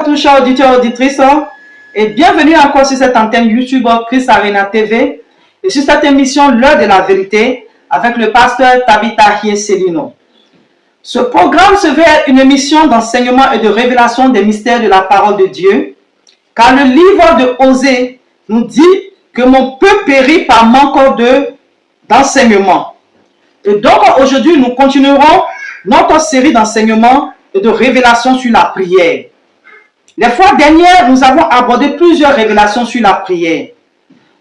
tous chers auditeurs et auditrices et bienvenue encore sur cette antenne YouTube Chris Arena TV et sur cette émission L'heure de la vérité avec le pasteur Tabitha Hieselino. Ce programme se veut être une émission d'enseignement et de révélation des mystères de la parole de Dieu, car le livre de Osée nous dit que mon peuple périt par manque d'enseignement. Et donc aujourd'hui nous continuerons notre série d'enseignements et de révélations sur la prière. Les fois dernières, nous avons abordé plusieurs révélations sur la prière.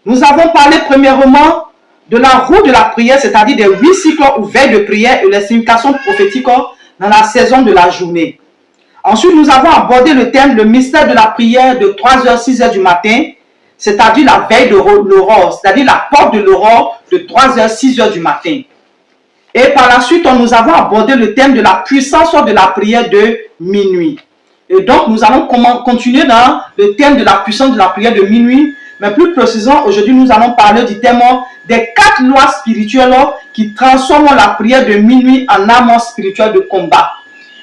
Nous avons parlé premièrement de la route de la prière, c'est-à-dire des 8 cycles ou veilles de prière et les significations prophétiques dans la saison de la journée. Ensuite, nous avons abordé le thème, le mystère de la prière de 3h, 6h du matin, c'est-à-dire la veille de l'aurore, c'est-à-dire la porte de l'aurore de 3h, 6h du matin. Et par la suite, nous avons abordé le thème de la puissance de la prière de minuit. Et donc, nous allons continuer dans le thème de la puissance de la prière de minuit. Mais plus précisément, aujourd'hui, nous allons parler du thème des 4 lois spirituelles qui transforment la prière de minuit en arme spirituelle de combat.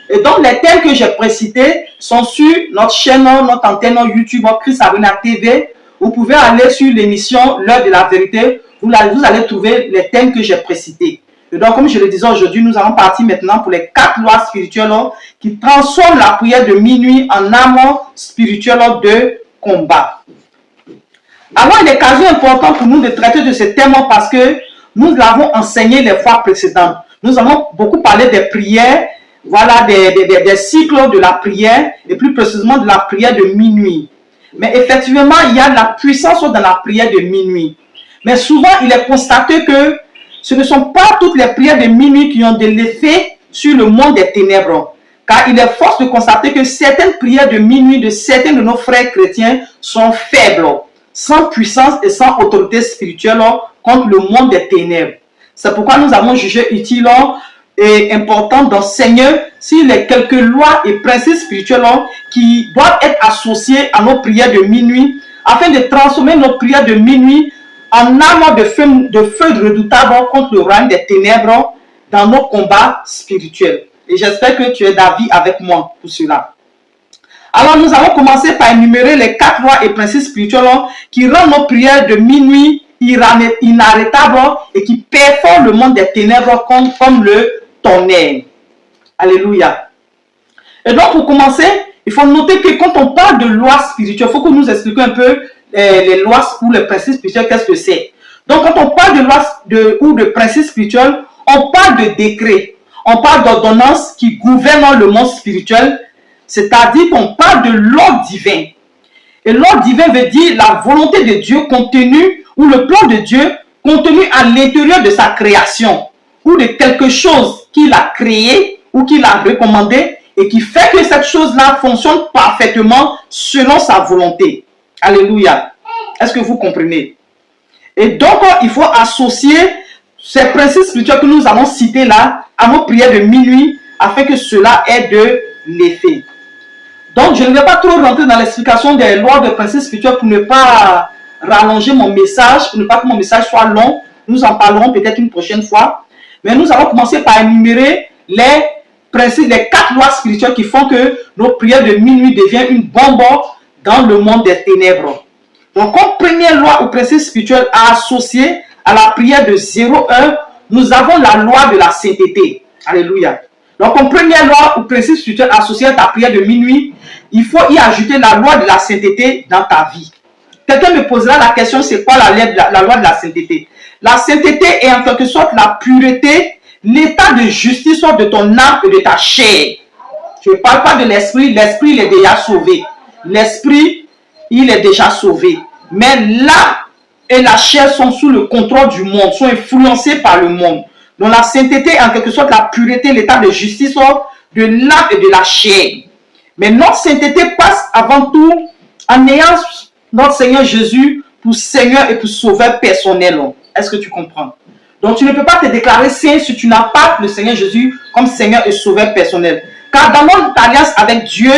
Et donc, les thèmes que j'ai précités sont sur notre chaîne, notre antenne YouTube Chris Arena TV. Vous pouvez aller sur l'émission L'heure de la vérité. Vous allez trouver les thèmes que j'ai précités. Et donc, comme je le disais aujourd'hui, nous allons partir maintenant pour les 4 lois spirituelles qui transforment la prière de minuit en arme spirituelle de combat. Alors, il est quasi important pour nous de traiter de ce thème parce que nous l'avons enseigné les fois précédentes. Nous avons beaucoup parlé des prières, voilà, des cycles de la prière et plus précisément de la prière de minuit. Mais effectivement, il y a de la puissance dans la prière de minuit. Mais souvent, il est constaté que ce ne sont pas toutes les prières de minuit qui ont de l'effet sur le monde des ténèbres. Car il est force de constater que certaines prières de minuit de certains de nos frères chrétiens sont faibles, sans puissance et sans autorité spirituelle contre le monde des ténèbres. C'est pourquoi nous avons jugé utile et important d'enseigner sur les quelques lois et principes spirituels qui doivent être associés à nos prières de minuit afin de transformer nos prières de minuit en arme de feu redoutable contre le royaume des ténèbres dans nos combats spirituels. Et j'espère que tu es d'avis avec moi pour cela. Alors nous allons commencer par énumérer les 4 lois et principes spirituels qui rendent nos prières de minuit inarrêtables et qui perforent le monde des ténèbres comme le tonnerre. Alléluia. Et donc pour commencer, il faut noter que quand on parle de lois spirituelles, il faut que nous expliquions un peu les lois ou les principes spirituels, qu'est-ce que c'est. Donc quand on parle de lois ou de principes spirituels, on parle de décrets, on parle d'ordonnances qui gouvernent le monde spirituel, c'est-à-dire qu'on parle de l'ordre divin. Et l'ordre divin veut dire la volonté de Dieu contenue, ou le plan de Dieu contenu à l'intérieur de sa création, ou de quelque chose qu'il a créé, ou qu'il a recommandé, et qui fait que cette chose-là fonctionne parfaitement selon sa volonté. Alléluia. Est-ce que vous comprenez? Et donc, il faut associer ces principes spirituels que nous avons cités là à nos prières de minuit afin que cela ait de l'effet. Donc, je ne vais pas trop rentrer dans l'explication des lois de principes spirituels pour ne pas rallonger mon message, pour ne pas que mon message soit long. Nous en parlerons peut-être une prochaine fois. Mais nous allons commencer par énumérer les principes, les 4 lois spirituelles qui font que nos prières de minuit deviennent une bombe dans le monde des ténèbres. Donc, comme première loi ou principe spirituel à associer à la prière de 0-1, nous avons la loi de la sainteté. Alléluia. Donc, comme première loi ou principe spirituel associé à ta prière de minuit, il faut y ajouter la loi de la sainteté dans ta vie. Quelqu'un me posera la question, c'est quoi la loi de la sainteté? La sainteté est en quelque sorte la pureté, l'état de justice de ton âme et de ta chair. Je ne parle pas de l'esprit, l'esprit il est déjà sauvé. L'esprit, il est déjà sauvé. Mais l'âme et la chair sont sous le contrôle du monde, sont influencés par le monde. Donc la sainteté est en quelque sorte la pureté, l'état de justice de l'âme et de la chair. Mais notre sainteté passe avant tout en ayant notre Seigneur Jésus pour Seigneur et pour Sauveur personnel. Est-ce que tu comprends? Donc tu ne peux pas te déclarer saint si tu n'as pas le Seigneur Jésus comme Seigneur et Sauveur personnel. Car dans notre alliance avec Dieu,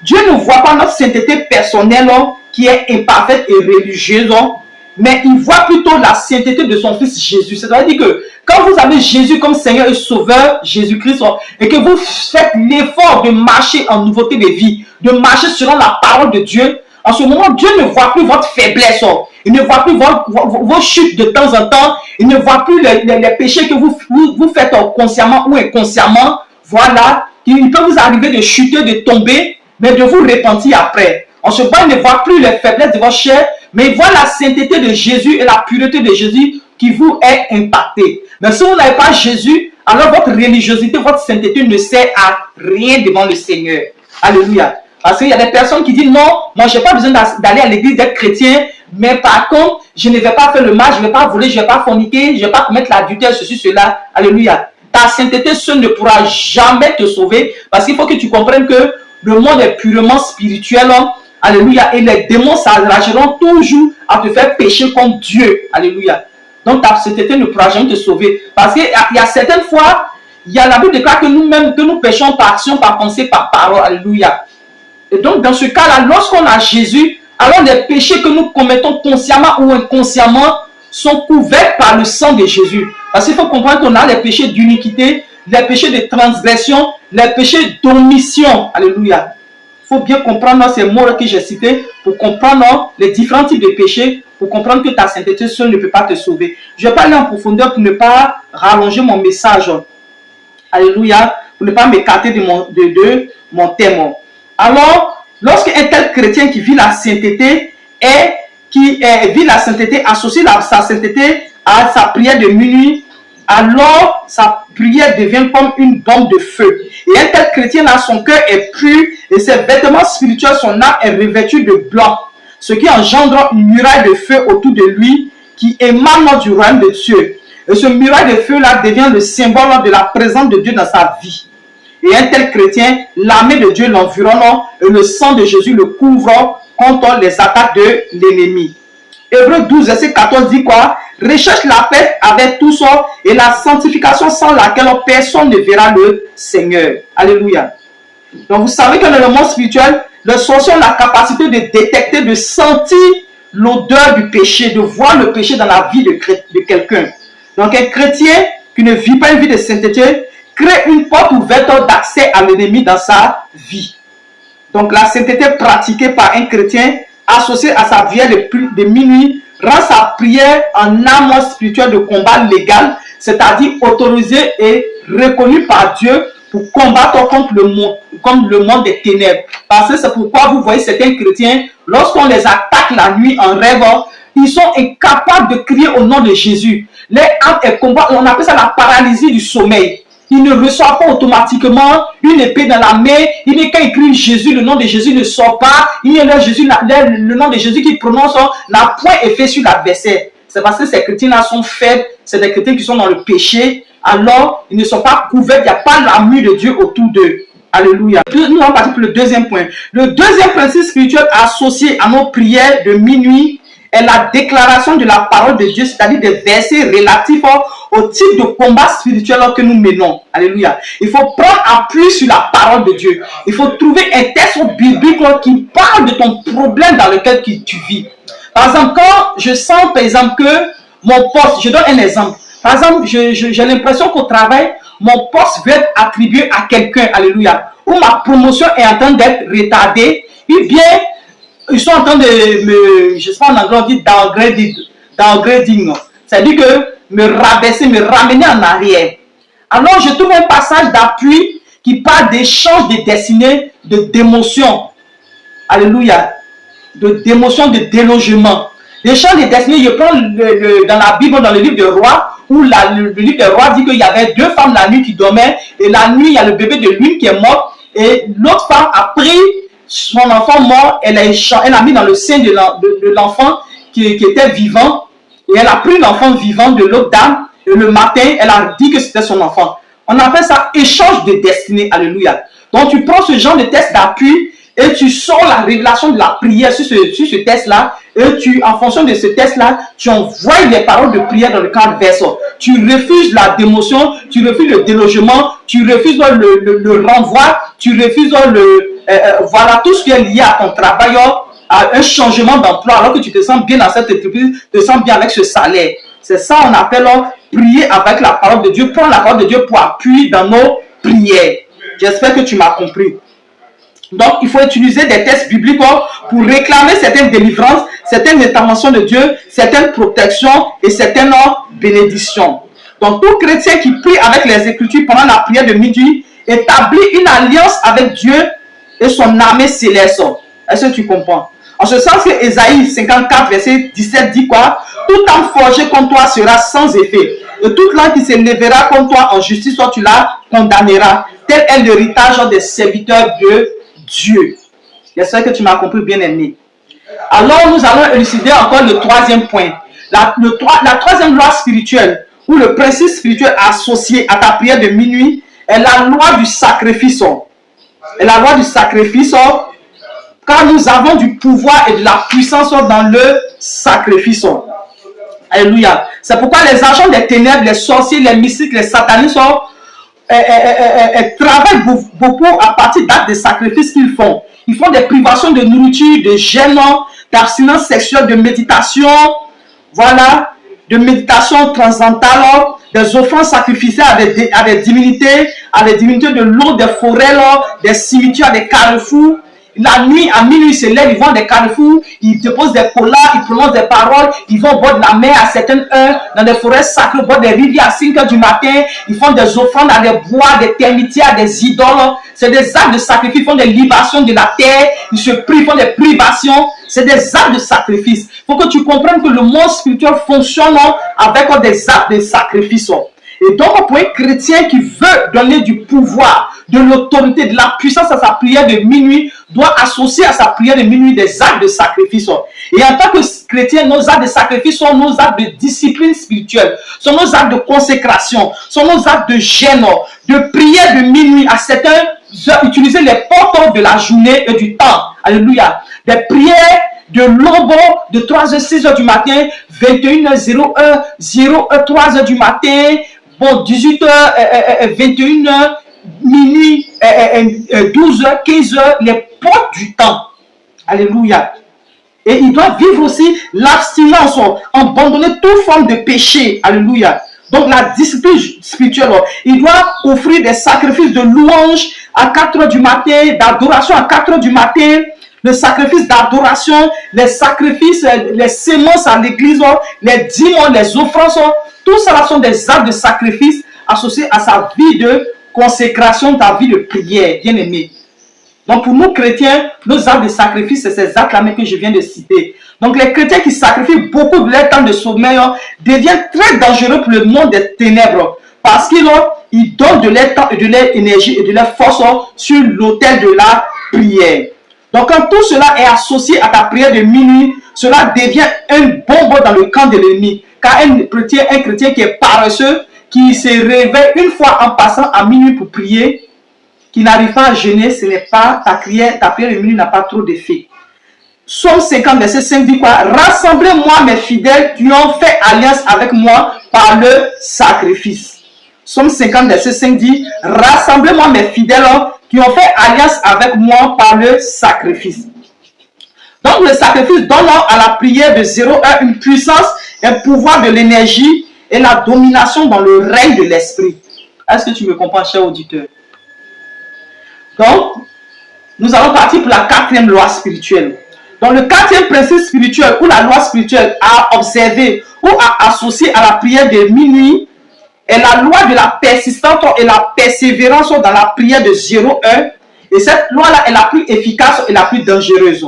Dieu ne voit pas notre sainteté personnelle qui est imparfaite et religieuse, mais il voit plutôt la sainteté de son Fils Jésus. C'est-à-dire que quand vous avez Jésus comme Seigneur et Sauveur, Jésus-Christ, et que vous faites l'effort de marcher en nouveauté de vie, de marcher selon la parole de Dieu, en ce moment, Dieu ne voit plus votre faiblesse. Il ne voit plus vos chutes de temps en temps. Il ne voit plus les péchés que vous faites consciemment ou inconsciemment. Voilà, il peut vous arriver de chuter, de tomber, mais de vous repentir après. En ce moment, il ne voit plus les faiblesses de votre chair, mais il voit la sainteté de Jésus et la pureté de Jésus qui vous est impactée. Mais si vous n'avez pas Jésus, alors votre religiosité, votre sainteté ne sert à rien devant le Seigneur. Alléluia. Parce qu'il y a des personnes qui disent non, moi je n'ai pas besoin d'aller à l'église, d'être chrétien, mais par contre, je ne vais pas faire le mal, je ne vais pas voler, je ne vais pas forniquer, je ne vais pas commettre l'adultère, ceci, cela. Alléluia. Ta sainteté seule ne pourra jamais te sauver, parce qu'il faut que tu comprennes que le monde est purement spirituel. Alléluia. Et les démons s'enrageront toujours à te faire pécher comme Dieu. Alléluia. Donc ta sainteté ne pourra jamais te sauver. Parce qu'il y a certaines fois, il y a la Bible déclare que nous-mêmes, que nous péchons par action, par pensée, par parole. Alléluia. Et donc, dans ce cas-là, lorsqu'on a Jésus, alors les péchés que nous commettons consciemment ou inconsciemment sont couverts par le sang de Jésus. Parce qu'il faut comprendre qu'on a les péchés d'iniquité, les péchés de transgression, les péchés d'omission. Alléluia. Il faut bien comprendre ces mots que j'ai cités pour comprendre les différents types de péchés, pour comprendre que ta sainteté seule ne peut pas te sauver. Je vais pas aller en profondeur pour ne pas rallonger mon message. Alléluia. Pour ne pas m'écarter de mon thème. Alors, lorsqu'un tel chrétien qui vit la sainteté vit la sainteté, associe sa sainteté à sa prière de minuit, alors sa prière devient comme une bombe de feu. Et un tel chrétien là, son cœur est pur et ses vêtements spirituels, son âme est revêtue de blanc, ce qui engendre une muraille de feu autour de lui qui émane du royaume de Dieu. Et ce muraille de feu là devient le symbole de la présence de Dieu dans sa vie. Et un tel chrétien, l'armée de Dieu l'environne et le sang de Jésus le couvre contre les attaques de l'ennemi. Hébreux 12, verset 14 dit quoi? Recherche la paix avec tous et la sanctification sans laquelle personne ne verra le Seigneur. Alléluia. Donc vous savez que dans le monde spirituel, les sorciers ont la capacité de détecter, de sentir l'odeur du péché, de voir le péché dans la vie de quelqu'un. Donc un chrétien qui ne vit pas une vie de sainteté crée une porte ouverte d'accès à l'ennemi dans sa vie. Donc la sainteté pratiquée par un chrétien associée à sa prière de minuit rend sa prière un arme spirituelle de combat légal, c'est-à-dire autorisée et reconnue par Dieu pour combattre contre le monde des ténèbres. Parce que c'est pourquoi vous voyez certains chrétiens, lorsqu'on les attaque la nuit en rêve, ils sont incapables de crier au nom de Jésus. Les âmes et combat, on appelle ça la paralysie du sommeil. Il ne reçoit pas automatiquement une épée dans la main. Il n'est qu'à écrire Jésus, le nom de Jésus ne sort pas. Il y a le nom de Jésus qui prononce la point est fait sur l'adversaire. C'est parce que ces chrétiens-là sont faibles. C'est des chrétiens qui sont dans le péché. Alors, ils ne sont pas couverts. Il n'y a pas l'armure de Dieu autour d'eux. Alléluia. Nous allons partir pour le deuxième point. Le deuxième principe spirituel associé à nos prières de minuit est la déclaration de la parole de Dieu, c'est-à-dire des versets relatifs au type de combat spirituel que nous menons. Alléluia. Il faut prendre appui sur la parole de Dieu. Il faut trouver un texte biblique qui parle de ton problème dans lequel tu vis. Par exemple, quand je sens, par exemple, que mon poste, je donne un exemple. Par exemple, j'ai l'impression qu'au travail, mon poste veut être attribué à quelqu'un. Alléluia. Ou ma promotion est en train d'être retardée. Et bien, ils sont en train de me, je sais pas en anglais, on dit downgrading. C'est-à-dire que me rabaisser, me ramener en arrière. Alors, je trouve un passage d'appui qui parle d'échange de destinée, de démotion. Alléluia. De démotion, de délogement. L'échange de destinée, je prends dans la Bible, dans le livre de Rois, où le livre de Rois dit qu'il y avait deux femmes la nuit qui dormaient, et la nuit, il y a le bébé de l'une qui est mort, et l'autre femme a pris son enfant mort, elle a mis dans le sein de l'enfant qui était vivant, et elle a pris l'enfant vivant de l'autre dame, et le matin, elle a dit que c'était son enfant. On appelle ça échange de destinée. Alléluia. Donc tu prends ce genre de test d'appui, et tu sors la révélation de la prière sur ce test-là, et en fonction de ce test-là, tu envoies les paroles de prière dans le cadre verset. Tu refuses la démotion, tu refuses le délogement, tu refuses le renvoi, tu refuses voilà tout ce qui est lié à ton travail. à un changement d'emploi, alors que tu te sens bien dans cette entreprise, tu te sens bien avec ce salaire. C'est ça qu'on appelle prier avec la parole de Dieu, prendre la parole de Dieu pour appui dans nos prières. J'espère que tu m'as compris. Donc, il faut utiliser des textes bibliques pour réclamer certaines délivrances, certaines interventions de Dieu, certaines protections et certaines bénédictions. Donc, tout chrétien qui prie avec les Écritures pendant la prière de midi établit une alliance avec Dieu et son armée céleste. Est-ce que tu comprends? En ce sens que Ésaïe 54, verset 17 dit quoi? Toute âme forgée contre toi sera sans effet. Et toute langue qui se lèvera contre toi en justice, toi tu la condamneras. Tel est l'héritage des serviteurs de Dieu. J'espère que tu m'as compris, bien aimé. Alors, nous allons élucider encore le troisième point. La troisième loi spirituelle, ou le principe spirituel associé à ta prière de minuit, est la loi du sacrifice. Et la loi du sacrifice, car nous avons du pouvoir et de la puissance dans le sacrifice. Alléluia. C'est pourquoi les agents des ténèbres, les sorciers, les mystiques, les satanistes travaillent beaucoup à partir d'actes de sacrifices qu'ils font. Ils font des privations de nourriture, de jeûne, d'abstinence sexuelle, de méditation, voilà, de méditation transcendantale, des offrandes sacrificielles à des divinités de l'eau, des forêts, des cimetières, des carrefours. La nuit, à minuit, ils se lèvent, ils vont des carrefours, ils déposent des polars, ils prononcent des paroles, ils vont au bord de la mer à certaines heures, dans des forêts sacrées, au bord des rivières à 5 h du matin, ils font des offrandes à des bois, des termitières, à des idoles. C'est des actes de sacrifice, ils font des libations de la terre, ils se prient, ils font des privations. C'est des actes de sacrifice. Il faut que tu comprennes que le monde spirituel fonctionne avec des actes de sacrifice. Et donc, pour un chrétien qui veut donner du pouvoir, de l'autorité, de la puissance à sa prière de minuit, doit associer à sa prière de minuit des actes de sacrifice. Et en tant que chrétien, nos actes de sacrifice sont nos actes de discipline spirituelle, sont nos actes de consécration, sont nos actes de jeûne, de prière de minuit à certaines heures, utiliser les portes de la journée et du temps. Alléluia. Des prières de l'aube de 3h, 6h du matin, 21h, 0h, 0h, 3h du matin, bon, 18h, 21h, minuit, 12h, 15h, les portes du temps. Alléluia. Et il doit vivre aussi l'abstinence, abandonner toute forme de péché. Alléluia. Donc la discipline spirituelle, il doit offrir des sacrifices de louange à 4h du matin, d'adoration à 4h du matin, le sacrifice d'adoration, les sacrifices, les sémences à l'église, les dîmes, les offrandes, tout ça sont des actes de sacrifice associés à sa vie de consécration, ta vie de prière, bien aimé. Donc pour nous chrétiens, nos actes de sacrifice, c'est ces actes-là que je viens de citer. Donc les chrétiens qui sacrifient beaucoup de leur temps de sommeil deviennent très dangereux pour le monde des ténèbres. Parce qu'ils donnent de leur temps et de leur énergie et de leur force sur l'autel de la prière. Donc quand tout cela est associé à ta prière de minuit, cela devient un bombe dans le camp de l'ennemi. Car un chrétien qui est paresseux, qui se réveille une fois en passant à minuit pour prier, qui n'arrive pas à jeûner, ce n'est pas ta prière de minuit n'a pas trop d'effet. Psaume 50, verset 5 dit quoi? Rassemblez-moi mes fidèles qui ont fait alliance avec moi par le sacrifice. Psaume 50, verset 5 dit, rassemblez-moi mes fidèles qui ont fait alliance avec moi par le sacrifice. Donc le sacrifice donne à la prière de 0h une puissance, un pouvoir de l'énergie et la domination dans le règne de l'esprit. Est-ce que tu me comprends, cher auditeur? Donc, nous allons partir pour la quatrième loi spirituelle. Donc le quatrième principe spirituel ou la loi spirituelle à observer ou à associer à la prière de minuit est la loi de la persistance et la persévérance dans la prière de 0h. Et cette loi-là est la plus efficace et la plus dangereuse.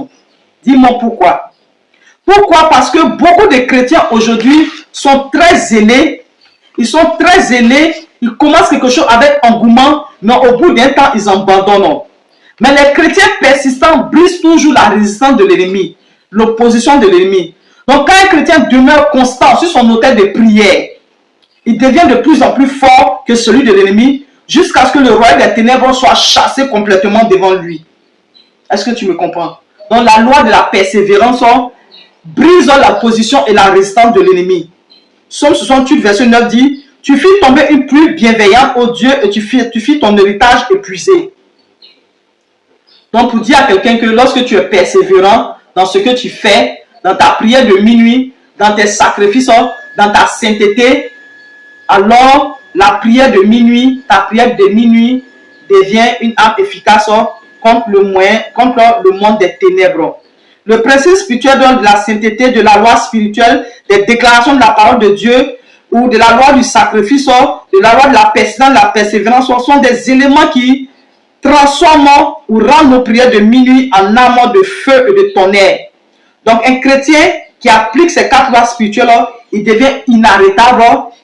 Dis-moi pourquoi. Pourquoi? Parce que beaucoup de chrétiens aujourd'hui sont très zélés. Ils sont très zélés. Ils commencent quelque chose avec engouement, mais au bout d'un temps, ils abandonnent. Mais les chrétiens persistants brisent toujours la résistance de l'ennemi, l'opposition de l'ennemi. Donc quand un chrétien demeure constant sur son autel de prière, il devient de plus en plus fort que celui de l'ennemi, jusqu'à ce que le royaume des ténèbres soit chassé complètement devant lui. Est-ce que tu me comprends? Donc la loi de la persévérance brise la position et la résistance de l'ennemi. Psaume 68, verset 9 dit, tu fis tomber une pluie bienveillante, ô Dieu, et tu fis ton héritage épuisé. Donc pour dire à quelqu'un que lorsque tu es persévérant, dans ce que tu fais, dans ta prière de minuit, dans tes sacrifices, dans ta sainteté, alors la prière de minuit, ta prière de minuit devient une arme efficace contre le monde des ténèbres. Le principe spirituel de la sainteté, de la loi spirituelle, des déclarations de la parole de Dieu, ou de la loi du sacrifice, de la loi de la persistance, de la persévérance, sont des éléments qui transforment ou rendent nos prières de minuit en armes de feu et de tonnerre. Donc un chrétien qui applique ces 4 lois spirituelles, il devient inarrêtable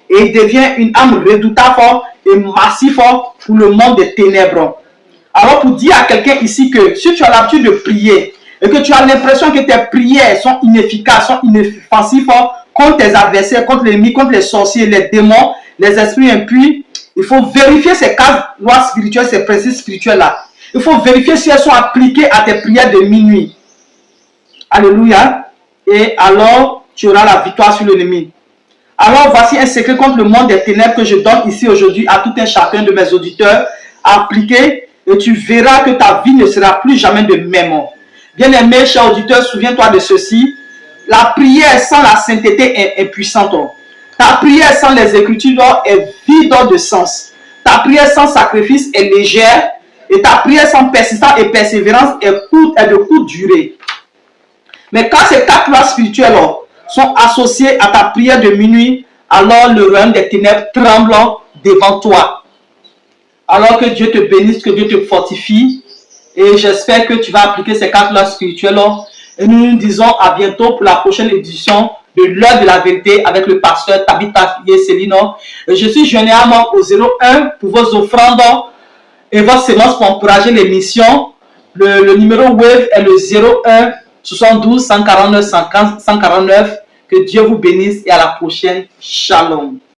et il devient une arme redoutable et massive pour le monde des ténèbres. Alors pour dire à quelqu'un ici que si tu as l'habitude de prier et que tu as l'impression que tes prières sont inefficaces, sont inoffensives contre tes adversaires, contre l'ennemi, contre les sorciers, les démons, les esprits impurs, il faut vérifier ces 4 lois spirituelles, ces principes spirituels-là. Il faut vérifier si elles sont appliquées à tes prières de minuit. Alléluia. Et alors, tu auras la victoire sur l'ennemi. Alors, voici un secret contre le monde des ténèbres que je donne ici aujourd'hui à tout un chacun de mes auditeurs à appliquer et tu verras que ta vie ne sera plus jamais de même. Bien-aimé, cher auditeur, souviens-toi de ceci. La prière sans la sainteté est impuissante. Ta prière sans les Écritures est vide de sens. Ta prière sans sacrifice est légère. Et ta prière sans persistance et persévérance est de courte durée. Mais quand ces 4 lois spirituelles sont associées à ta prière de minuit, alors le royaume des ténèbres tremble devant toi. Alors que Dieu te bénisse, que Dieu te fortifie. Et j'espère que tu vas appliquer ces 4 lois spirituelles. Et nous nous disons à bientôt pour la prochaine édition de l'heure de la vérité avec le pasteur Tabitha Yeselino. Je suis joignable au 01 pour vos offrandes et vos séances pour encourager l'émission. Le numéro web est le 01 72 149 149. Que Dieu vous bénisse et à la prochaine. Shalom.